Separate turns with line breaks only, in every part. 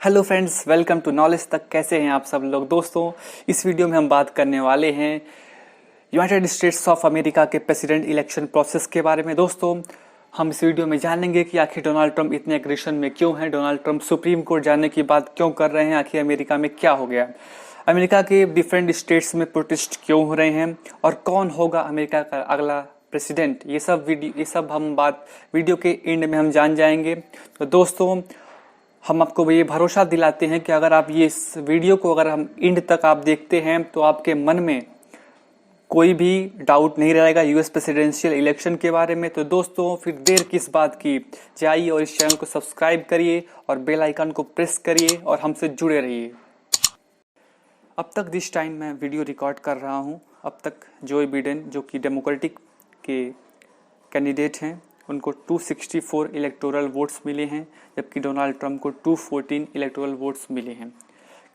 Hello friends, welcome to knowledge तक। कैसे हैं आप सब लोग। दोस्तों, इस वीडियो में हम बात करने वाले हैं यूनाइटेड स्टेट्स ऑफ अमेरिका के प्रेसिडेंट इलेक्शन प्रोसेस के बारे में। दोस्तों, हम इस वीडियो में जानेंगे कि आखिर डोनाल्ड ट्रंप इतने एग्रेशन में क्यों हैं, डोनाल्ड ट्रंप सुप्रीम कोर्ट जाने की बात क्यों कर रहे हैं, आखिर अमेरिका में क्या हो गया, अमेरिका के डिफरेंट स्टेट्स में प्रोटेस्ट क्यों हो रहे हैं और कौन होगा अमेरिका का अगला प्रेसिडेंट। ये सब हम बात वीडियो के एंड में हम जान जाएंगे। तो दोस्तों, हम आपको ये भरोसा दिलाते हैं कि अगर आप ये इस वीडियो को अगर हम एंड तक आप देखते हैं तो आपके मन में कोई भी डाउट नहीं रहेगा यूएस प्रेसिडेंशियल इलेक्शन के बारे में। तो दोस्तों, फिर देर किस बात की, जाइए और इस चैनल को सब्सक्राइब करिए और बेल आइकन को प्रेस करिए और हमसे जुड़े रहिए। अब तक जिस टाइम मैं वीडियो रिकॉर्ड कर रहा हूँ, अब तक जो बिडेन जो कि डेमोक्रेटिक के कैंडिडेट हैं उनको 264 इलेक्टोरल वोट्स मिले हैं, जबकि डोनाल्ड ट्रंप को 214 इलेक्टोरल वोट्स मिले हैं।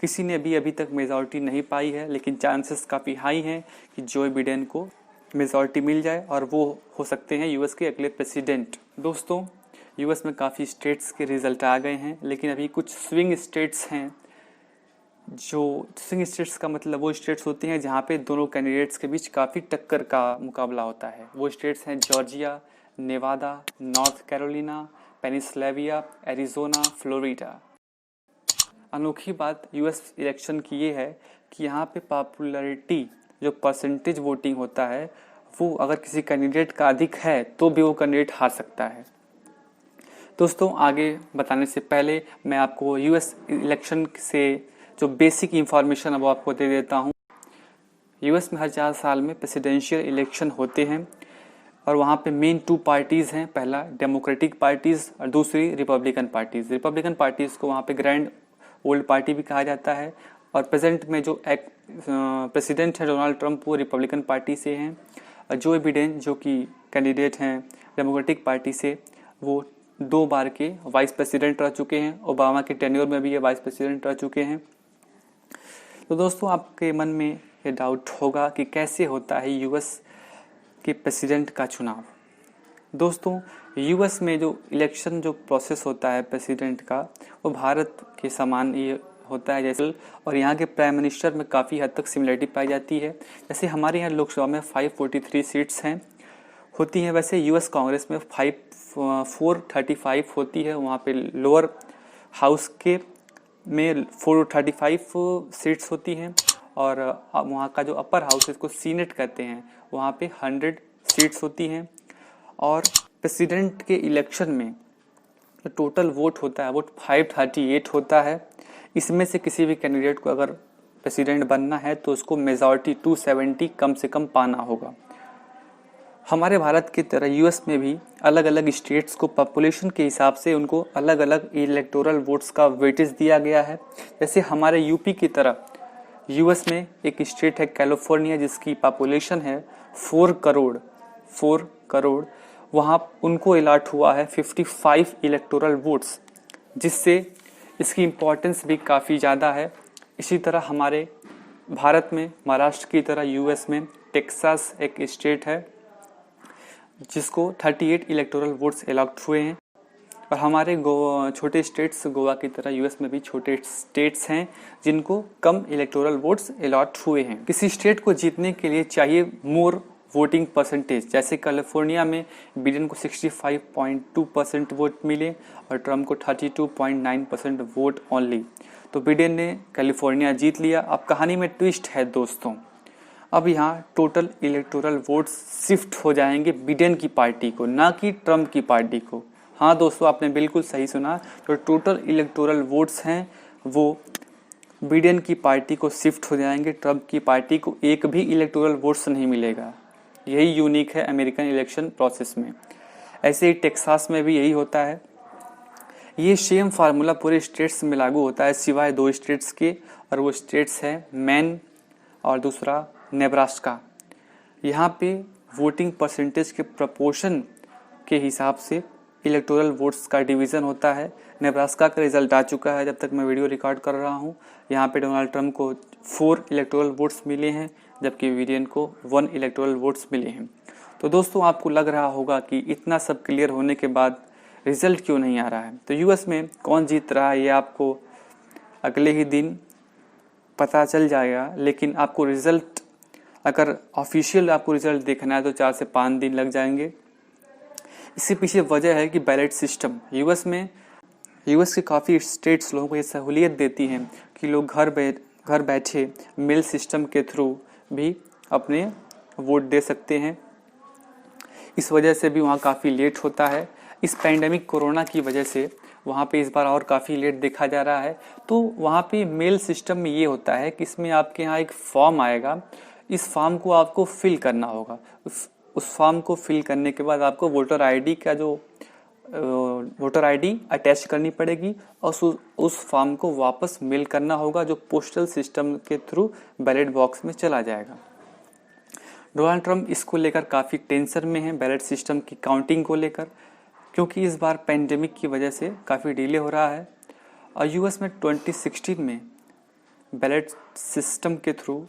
किसी ने भी अभी तक मेजॉरिटी नहीं पाई है, लेकिन चांसेस काफ़ी हाई हैं कि जो बिडेन को मेजॉरिटी मिल जाए और वो हो सकते हैं यूएस के अगले प्रेसिडेंट। दोस्तों, यूएस में काफ़ी स्टेट्स के रिजल्ट आ गए हैं, लेकिन अभी कुछ स्विंग स्टेट्स हैं। जो स्विंग स्टेट्स का मतलब वो स्टेट्स होती हैं जहाँ पे दोनों कैंडिडेट्स के बीच काफ़ी टक्कर का मुकाबला होता है। वो स्टेट्स हैं Georgia, Nevada, North Carolina, Pennsylvania, Arizona, Florida. अनोखी बात यूएस इलेक्शन की ये है कि यहाँ पे पॉपुलैरिटी जो परसेंटेज वोटिंग होता है वो अगर किसी कैंडिडेट का अधिक है तो भी वो कैंडिडेट हार सकता है। दोस्तों, आगे बताने से पहले मैं आपको यूएस इलेक्शन से जो बेसिक इंफॉर्मेशन है वो आपको दे देता हूँ। यूएस में हर 4 साल में प्रेसिडेंशियल इलेक्शन होते हैं और वहाँ पे मेन 2 पार्टीज़ हैं, पहला डेमोक्रेटिक पार्टीज़ और दूसरी रिपब्लिकन पार्टीज़। रिपब्लिकन पार्टीज़ को वहाँ पे ग्रैंड ओल्ड पार्टी भी कहा जाता है और प्रेजेंट में जो प्रेसिडेंट है डोनाल्ड ट्रंप वो रिपब्लिकन पार्टी से हैं और जो बिडेन जो कि कैंडिडेट हैं डेमोक्रेटिक पार्टी से वो 2 बार के वाइस प्रेसिडेंट रह चुके हैं। ओबामा के टेन्योर में भी ये वाइस प्रेसिडेंट रह चुके हैं। तो दोस्तों, आपके मन में ये डाउट होगा कि कैसे होता है यूएस के प्रेसिडेंट का चुनाव। दोस्तों, यूएस में जो इलेक्शन जो प्रोसेस होता है प्रेसिडेंट का वो भारत के समान ये होता है जैसे, और यहाँ के प्राइम मिनिस्टर में काफ़ी हद तक सिमिलरिटी पाई जाती है। जैसे हमारे यहाँ लोकसभा में 543 सीट्स हैं होती हैं, वैसे यूएस कांग्रेस में 435 होती है। वहाँ पे लोअर हाउस के में 435 सीट्स होती हैं और वहाँ का जो अपर हाउस इसको सीनेट कहते हैं, वहाँ पे 100 सीट्स होती हैं। और प्रेसिडेंट के इलेक्शन में जो टोटल वोट होता है वो 538 होता है। इसमें से किसी भी कैंडिडेट को अगर प्रेसिडेंट बनना है तो उसको मेजॉरिटी 270 कम से कम पाना होगा। हमारे भारत की तरह यूएस में भी अलग अलग स्टेट्स को पॉपुलेशन के हिसाब से उनको अलग अलग इलेक्टोरल वोट्स का वेटेज दिया गया है। जैसे हमारे यूपी की तरह यूएस में एक स्टेट है कैलिफोर्निया जिसकी पॉपुलेशन है 4 करोड़। वहाँ उनको अलॉट हुआ है 55 इलेक्टोरल वोट्स, जिससे इसकी इम्पोर्टेंस भी काफ़ी ज़्यादा है। इसी तरह हमारे भारत में महाराष्ट्र की तरह यूएस में टेक्सास एक स्टेट है जिसको 38 इलेक्टोरल वोट्स अलॉट हुए हैं। और हमारे छोटे स्टेट्स गोवा की तरह यूएस में भी छोटे स्टेट्स हैं जिनको कम इलेक्टोरल वोट्स अलॉट हुए हैं। किसी स्टेट को जीतने के लिए चाहिए मोर वोटिंग परसेंटेज। जैसे कैलिफोर्निया में बिडेन को 65.2% वोट मिले और ट्रम्प को 32.9% वोट ओनली। तो बिडेन ने कैलिफोर्निया जीत लिया। अब कहानी में ट्विस्ट है दोस्तों, अब यहाँ टोटल इलेक्टोरल वोट्स शिफ्ट हो जाएंगे बिडेन की पार्टी को, ना कि ट्रम्प की पार्टी को। हाँ दोस्तों, आपने बिल्कुल सही सुना। तो टोटल इलेक्टोरल वोट्स हैं वो बिडेन की पार्टी को शिफ्ट हो जाएंगे, ट्रम्प की पार्टी को एक भी इलेक्टोरल वोट्स नहीं मिलेगा। यही यूनिक है अमेरिकन इलेक्शन प्रोसेस में। ऐसे ही टेक्सास में भी यही होता है। ये सेम फार्मूला पूरे स्टेट्स में लागू होता है सिवाय 2 स्टेट्स के, और वो स्टेट्स हैं मैन और दूसरा नेब्रास्का। यहाँ पे वोटिंग परसेंटेज के प्रपोर्शन के हिसाब से इलेक्टोरल वोट्स का डिवीज़न होता है। नेब्रास्का का रिजल्ट आ चुका है जब तक मैं वीडियो रिकॉर्ड कर रहा हूँ। यहाँ पे डोनाल्ड ट्रंप को 4 इलेक्टोरल वोट्स मिले हैं, जबकि बिडेन को 1 इलेक्टोरल वोट्स मिले हैं। तो दोस्तों, आपको लग रहा होगा कि इतना सब क्लियर होने के बाद रिजल्ट क्यों नहीं आ रहा है। तो यूएस में कौन जीत रहा है ये आपको अगले ही दिन पता चल जाएगा, लेकिन आपको रिजल्ट, अगर ऑफिशियल आपको रिजल्ट देखना है तो 4 से 5 दिन लग जाएंगे। इसके पीछे वजह है कि बैलेट सिस्टम यूएस के काफ़ी स्टेट्स लोगों को ये सहूलियत देती हैं कि लोग घर बैठे मेल सिस्टम के थ्रू भी अपने वोट दे सकते हैं। इस वजह से भी वहाँ काफ़ी लेट होता है। इस पैंडेमिक कोरोना की वजह से वहाँ पे इस बार और काफ़ी लेट देखा जा रहा है। तो वहाँ पे मेल सिस्टम में ये होता है कि इसमें आपके यहाँ एक फॉर्म आएगा, इस फॉर्म को आपको फिल करना होगा। उस फॉर्म को फिल करने के बाद आपको वोटर आईडी अटैच करनी पड़ेगी और उस फॉर्म को वापस मेल करना होगा, जो पोस्टल सिस्टम के थ्रू बैलेट बॉक्स में चला जाएगा। डोनाल्ड ट्रंप इसको लेकर काफ़ी टेंशन में है, बैलेट सिस्टम की काउंटिंग को लेकर, क्योंकि इस बार पेंडेमिक की वजह से काफ़ी डिले हो रहा है। और यूएस में 2016 में बैलेट सिस्टम के थ्रू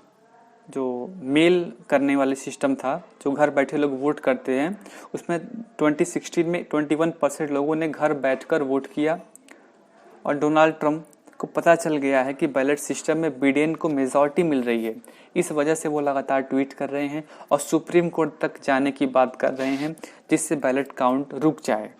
जो मेल करने वाले सिस्टम था, जो घर बैठे लोग वोट करते हैं, उसमें 2016 में 21% लोगों ने घर बैठकर वोट किया। और डोनाल्ड ट्रंप को पता चल गया है कि बैलेट सिस्टम में बिडेन को मेजॉरिटी मिल रही है। इस वजह से वो लगातार ट्वीट कर रहे हैं और सुप्रीम कोर्ट तक जाने की बात कर रहे हैं, जिससे बैलेट काउंट रुक जाए।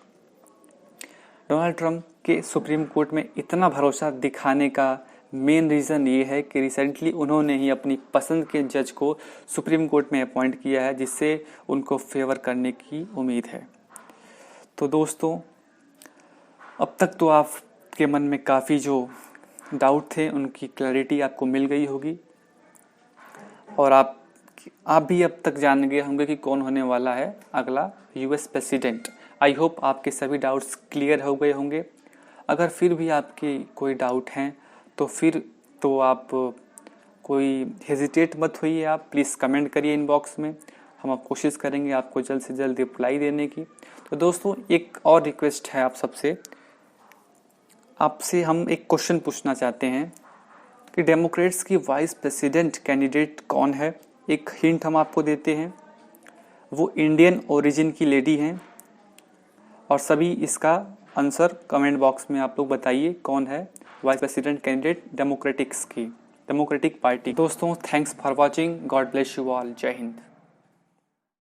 डोनाल्ड ट्रंप के सुप्रीम कोर्ट में इतना भरोसा दिखाने का मेन रीज़न ये है कि रिसेंटली उन्होंने ही अपनी पसंद के जज को सुप्रीम कोर्ट में अपॉइंट किया है, जिससे उनको फेवर करने की उम्मीद है। तो दोस्तों, अब तक तो आपके मन में काफ़ी जो डाउट थे उनकी क्लैरिटी आपको मिल गई होगी, और आप भी अब तक जान गए होंगे कि कौन होने वाला है अगला यूएस प्रेसिडेंट। आई होप आपके सभी डाउट्स क्लियर हो गए होंगे। अगर फिर भी आपके कोई डाउट हैं तो आप कोई हेजिटेट मत होइए, आप प्लीज़ कमेंट करिए इनबॉक्स में। हम आप कोशिश करेंगे आपको जल्द से जल्द रिप्लाई देने की। तो दोस्तों, एक और रिक्वेस्ट है आपसे हम एक क्वेश्चन पूछना चाहते हैं कि डेमोक्रेट्स की वाइस प्रेसिडेंट कैंडिडेट कौन है। एक हिंट हम आपको देते हैं, वो इंडियन ओरिजिन की लेडी हैं, और सभी इसका आंसर कमेंट बॉक्स में आप लोग बताइए कौन है vice president candidate democratic party. दोस्तों, thanks for watching. God bless you all. जय हिंद।